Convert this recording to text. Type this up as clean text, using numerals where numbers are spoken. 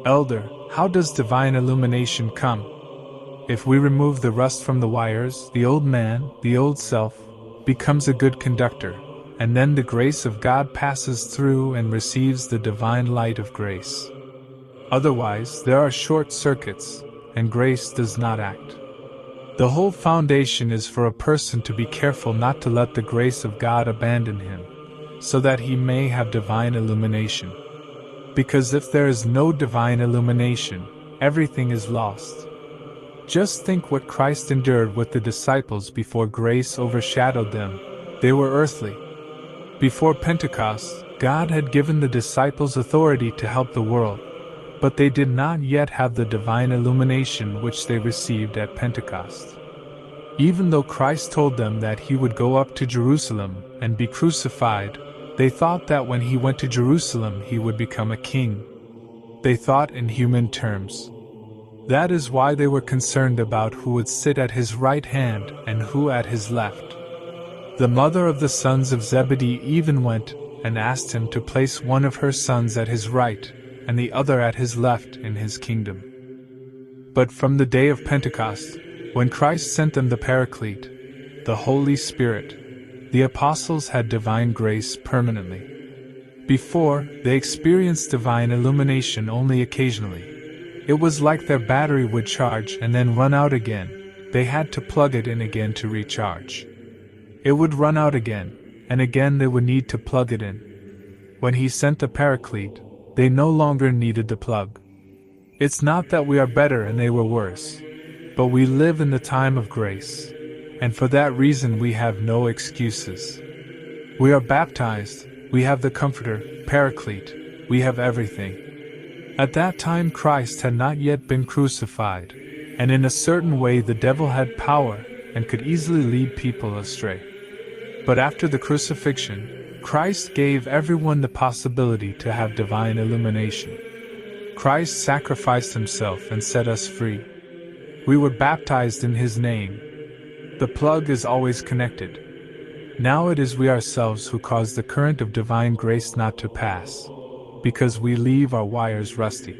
Elder, how does divine illumination come? If we remove the rust from the wires, the old man, the old self, becomes a good conductor, and then the grace of God passes through and receives the divine light of grace. Otherwise, there are short circuits, and grace does not act. The whole foundation is for a person to be careful not to let the grace of God abandon him, so that he may have divine illumination. Because if there is no divine illumination, everything is lost. Just think what Christ endured with the disciples before grace overshadowed them. They were earthly. Before Pentecost, God had given the disciples authority to help the world, but they did not yet have the divine illumination which they received at Pentecost. Even though Christ told them that he would go up to Jerusalem and be crucified, they thought that when he went to Jerusalem he would become a king. They thought in human terms. That is why they were concerned about who would sit at his right hand and who at his left. The mother of the sons of Zebedee even went and asked him to place one of her sons at his right and the other at his left in his kingdom. But from the day of Pentecost, when Christ sent them the Paraclete, the Holy Spirit, the apostles had divine grace permanently. Before, they experienced divine illumination only occasionally. It was like their battery would charge and then run out again. They had to plug it in again to recharge. It would run out again, and again they would need to plug it in. When he sent the Paraclete, they no longer needed the plug. It's not that we are better and they were worse, but we live in the time of grace, and for that reason we have no excuses. We are baptized, we have the Comforter, Paraclete, we have everything. At that time Christ had not yet been crucified, and in a certain way the devil had power and could easily lead people astray. But after the crucifixion, Christ gave everyone the possibility to have divine illumination. Christ sacrificed himself and set us free. We were baptized in his name. The plug is always connected. Now it is we ourselves who cause the current of divine grace not to pass, because we leave our wires rusty.